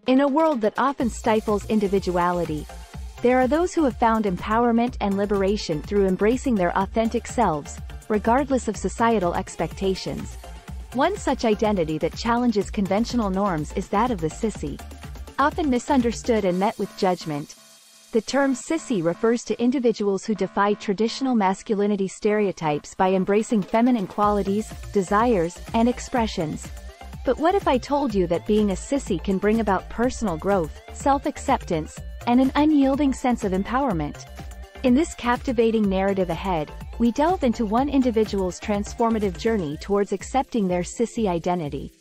In a world that often stifles individuality, there are those who have found empowerment and liberation through embracing their authentic selves, regardless of societal expectations. One such identity that challenges conventional norms is that of the sissy. Often misunderstood and met with judgment, the term sissy refers to individuals who defy traditional masculinity stereotypes by embracing feminine qualities, desires, and expressions. But what if I told you that being a sissy can bring about personal growth, self-acceptance, and an unyielding sense of empowerment? In this captivating narrative ahead, we delve into one individual's transformative journey towards accepting their sissy identity.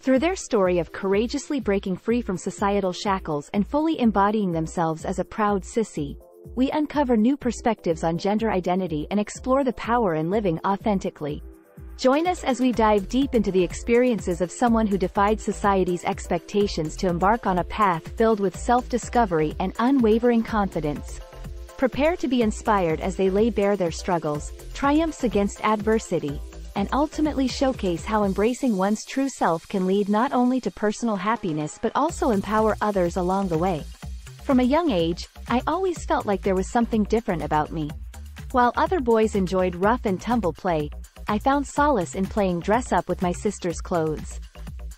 Through their story of courageously breaking free from societal shackles and fully embodying themselves as a proud sissy, we uncover new perspectives on gender identity and explore the power in living authentically. Join us as we dive deep into the experiences of someone who defied society's expectations to embark on a path filled with self-discovery and unwavering confidence. Prepare to be inspired as they lay bare their struggles, triumphs against adversity, and ultimately showcase how embracing one's true self can lead not only to personal happiness but also empower others along the way. From a young age, I always felt like there was something different about me. While other boys enjoyed rough and tumble play, I found solace in playing dress-up with my sister's clothes.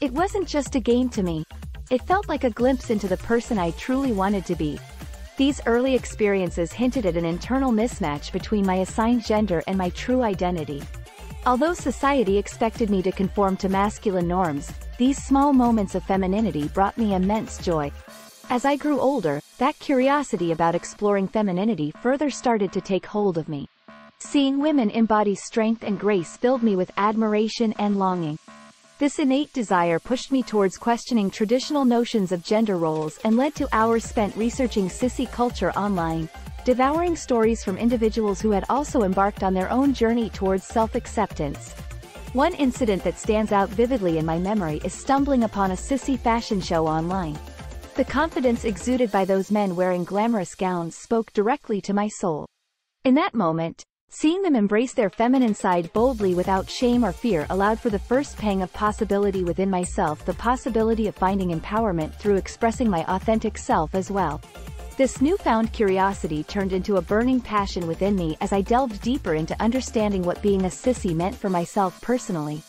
It wasn't just a game to me. It felt like a glimpse into the person I truly wanted to be. These early experiences hinted at an internal mismatch between my assigned gender and my true identity. Although society expected me to conform to masculine norms, these small moments of femininity brought me immense joy. As I grew older, that curiosity about exploring femininity further started to take hold of me. Seeing women embody strength and grace filled me with admiration and longing. This innate desire pushed me towards questioning traditional notions of gender roles and led to hours spent researching sissy culture online, devouring stories from individuals who had also embarked on their own journey towards self-acceptance. One incident that stands out vividly in my memory is stumbling upon a sissy fashion show online. The confidence exuded by those men wearing glamorous gowns spoke directly to my soul. In that moment, seeing them embrace their feminine side boldly without shame or fear allowed for the first pang of possibility within myself, the possibility of finding empowerment through expressing my authentic self as well. This newfound curiosity turned into a burning passion within me as I delved deeper into understanding what being a sissy meant for myself personally.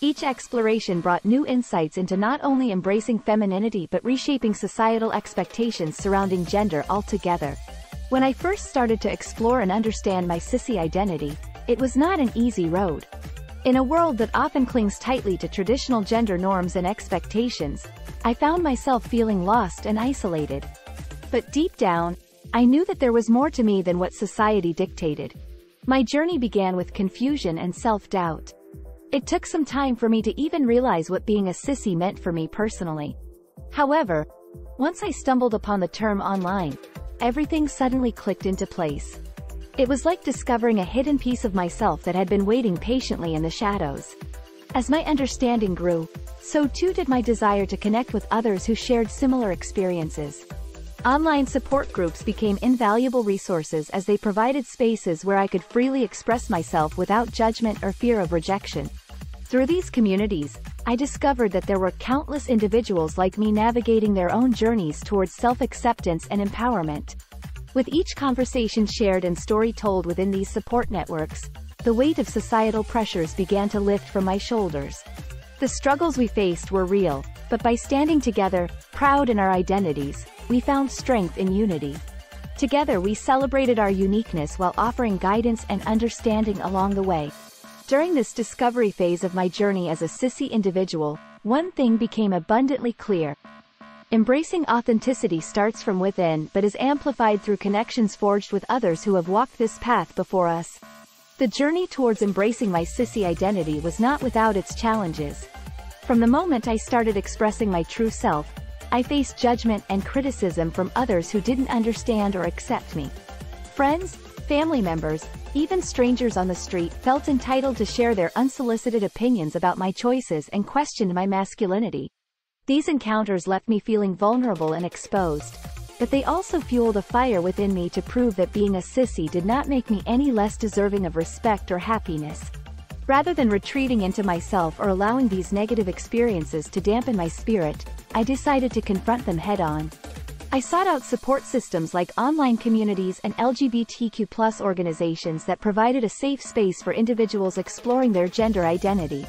Each exploration brought new insights into not only embracing femininity but reshaping societal expectations surrounding gender altogether. When I first started to explore and understand my sissy identity, it was not an easy road. In a world that often clings tightly to traditional gender norms and expectations, I found myself feeling lost and isolated. But deep down, I knew that there was more to me than what society dictated. My journey began with confusion and self-doubt. It took some time for me to even realize what being a sissy meant for me personally. However, once I stumbled upon the term online, everything suddenly clicked into place. It was like discovering a hidden piece of myself that had been waiting patiently in the shadows. As my understanding grew, so too did my desire to connect with others who shared similar experiences. Online support groups became invaluable resources as they provided spaces where I could freely express myself without judgment or fear of rejection. Through these communities, I discovered that there were countless individuals like me navigating their own journeys towards self-acceptance and empowerment. With each conversation shared and story told within these support networks, the weight of societal pressures began to lift from my shoulders. The struggles we faced were real, but by standing together, proud in our identities, we found strength in unity. Together we celebrated our uniqueness while offering guidance and understanding along the way. During this discovery phase of my journey as a sissy individual, one thing became abundantly clear. Embracing authenticity starts from within but is amplified through connections forged with others who have walked this path before us. The journey towards embracing my sissy identity was not without its challenges. From the moment I started expressing my true self, I faced judgment and criticism from others who didn't understand or accept me. Friends, family members, even strangers on the street felt entitled to share their unsolicited opinions about my choices and questioned my masculinity. These encounters left me feeling vulnerable and exposed, but they also fueled a fire within me to prove that being a sissy did not make me any less deserving of respect or happiness. Rather than retreating into myself or allowing these negative experiences to dampen my spirit, I decided to confront them head-on. I sought out support systems like online communities and LGBTQ+ organizations that provided a safe space for individuals exploring their gender identity.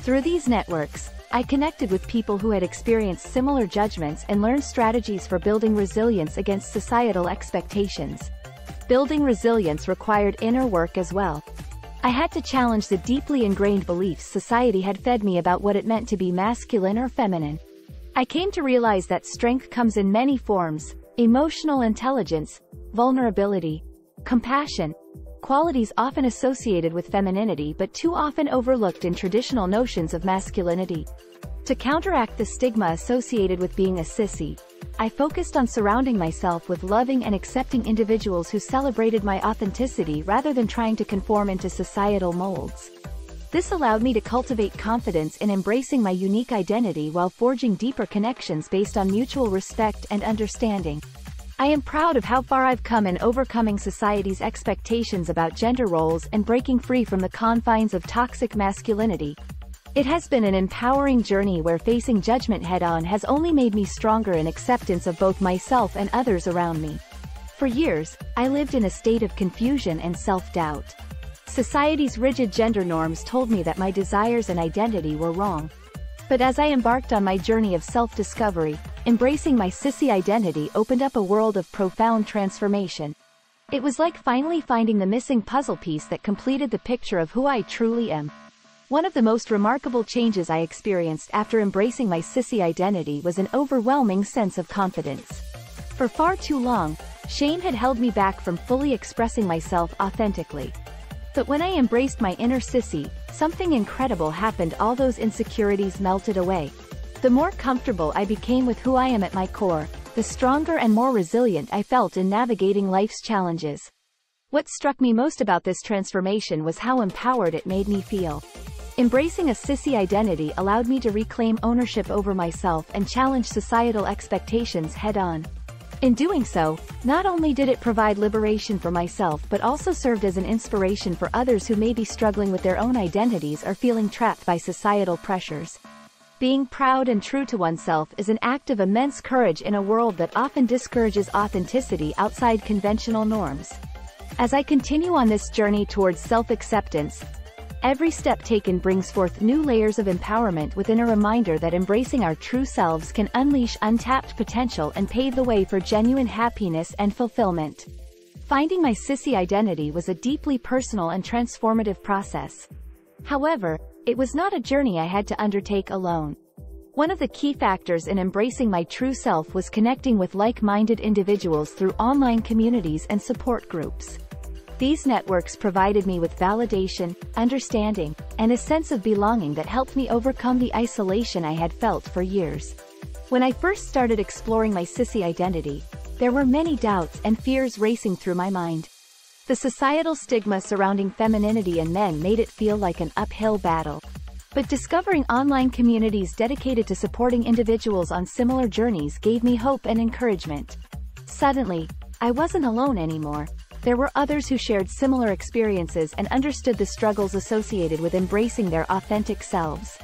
Through these networks, I connected with people who had experienced similar judgments and learned strategies for building resilience against societal expectations. Building resilience required inner work as well. I had to challenge the deeply ingrained beliefs society had fed me about what it meant to be masculine or feminine. I came to realize that strength comes in many forms: emotional intelligence, vulnerability, compassion, qualities often associated with femininity but too often overlooked in traditional notions of masculinity. To counteract the stigma associated with being a sissy, I focused on surrounding myself with loving and accepting individuals who celebrated my authenticity rather than trying to conform into societal molds. This allowed me to cultivate confidence in embracing my unique identity while forging deeper connections based on mutual respect and understanding. I am proud of how far I've come in overcoming society's expectations about gender roles and breaking free from the confines of toxic masculinity. It has been an empowering journey where facing judgment head-on has only made me stronger in acceptance of both myself and others around me. For years, I lived in a state of confusion and self-doubt. Society's rigid gender norms told me that my desires and identity were wrong. But as I embarked on my journey of self-discovery, embracing my sissy identity opened up a world of profound transformation. It was like finally finding the missing puzzle piece that completed the picture of who I truly am. One of the most remarkable changes I experienced after embracing my sissy identity was an overwhelming sense of confidence. For far too long, shame had held me back from fully expressing myself authentically. But when I embraced my inner sissy, something incredible happened. All those insecurities melted away. The more comfortable I became with who I am at my core, the stronger and more resilient I felt in navigating life's challenges. What struck me most about this transformation was how empowered it made me feel. Embracing a sissy identity allowed me to reclaim ownership over myself and challenge societal expectations head-on. In doing so, not only did it provide liberation for myself but also served as an inspiration for others who may be struggling with their own identities or feeling trapped by societal pressures. Being proud and true to oneself is an act of immense courage in a world that often discourages authenticity outside conventional norms. As I continue on this journey towards self-acceptance, every step taken brings forth new layers of empowerment within a reminder that embracing our true selves can unleash untapped potential and pave the way for genuine happiness and fulfillment. Finding my sissy identity was a deeply personal and transformative process. However, it was not a journey I had to undertake alone. One of the key factors in embracing my true self was connecting with like-minded individuals through online communities and support groups. These networks provided me with validation, understanding, and a sense of belonging that helped me overcome the isolation I had felt for years. When I first started exploring my sissy identity, there were many doubts and fears racing through my mind. The societal stigma surrounding femininity and men made it feel like an uphill battle. But discovering online communities dedicated to supporting individuals on similar journeys gave me hope and encouragement. Suddenly, I wasn't alone anymore. There were others who shared similar experiences and understood the struggles associated with embracing their authentic selves.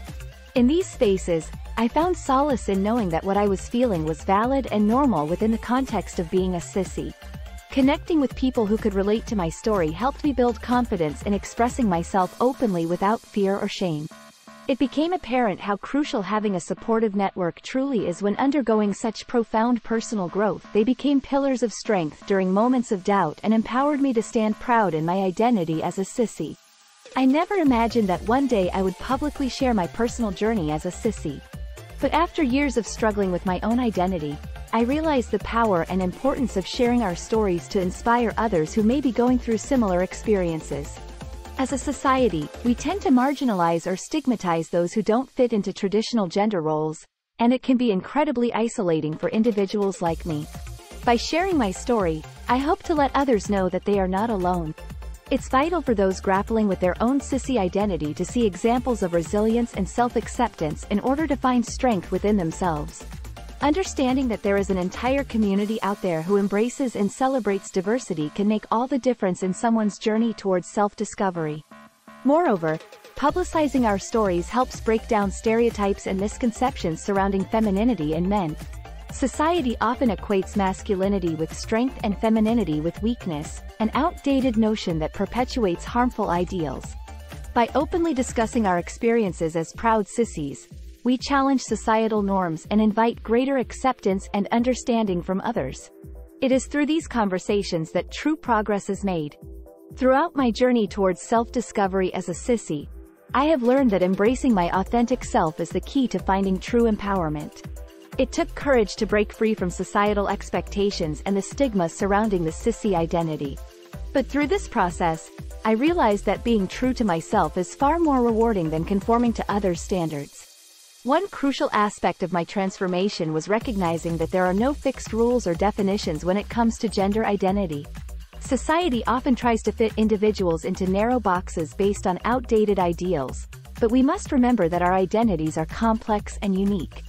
In these spaces, I found solace in knowing that what I was feeling was valid and normal within the context of being a sissy. Connecting with people who could relate to my story helped me build confidence in expressing myself openly without fear or shame. It became apparent how crucial having a supportive network truly is when undergoing such profound personal growth. They became pillars of strength during moments of doubt and empowered me to stand proud in my identity as a sissy. I never imagined that one day I would publicly share my personal journey as a sissy. But after years of struggling with my own identity, I realized the power and importance of sharing our stories to inspire others who may be going through similar experiences. As a society, we tend to marginalize or stigmatize those who don't fit into traditional gender roles, and it can be incredibly isolating for individuals like me. By sharing my story, I hope to let others know that they are not alone. It's vital for those grappling with their own sissy identity to see examples of resilience and self-acceptance in order to find strength within themselves. Understanding that there is an entire community out there who embraces and celebrates diversity can make all the difference in someone's journey towards self-discovery. Moreover, Publicizing our stories helps break down stereotypes and misconceptions surrounding femininity in men. Society often equates masculinity with strength and femininity with weakness, an outdated notion that perpetuates harmful ideals. By openly discussing our experiences as proud sissies, we challenge societal norms and invite greater acceptance and understanding from others. It is through these conversations that true progress is made. Throughout my journey towards self-discovery as a sissy, I have learned that embracing my authentic self is the key to finding true empowerment. It took courage to break free from societal expectations and the stigma surrounding the sissy identity. But through this process, I realized that being true to myself is far more rewarding than conforming to others' standards. One crucial aspect of my transformation was recognizing that there are no fixed rules or definitions when it comes to gender identity. Society often tries to fit individuals into narrow boxes based on outdated ideals, but we must remember that our identities are complex and unique.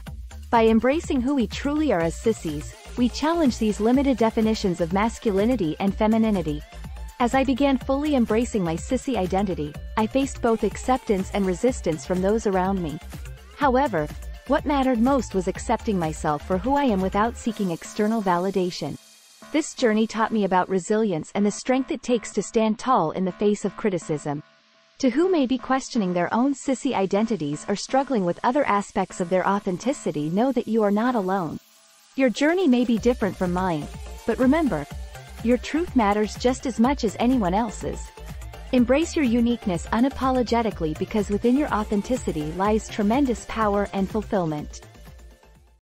By embracing who we truly are as sissies, we challenge these limited definitions of masculinity and femininity. As I began fully embracing my sissy identity, I faced both acceptance and resistance from those around me. However, what mattered most was accepting myself for who I am without seeking external validation. This journey taught me about resilience and the strength it takes to stand tall in the face of criticism. To who may be questioning their own sissy identities or struggling with other aspects of their authenticity, know that you are not alone. Your journey may be different from mine, but remember, your truth matters just as much as anyone else's. Embrace your uniqueness unapologetically, because within your authenticity lies tremendous power and fulfillment.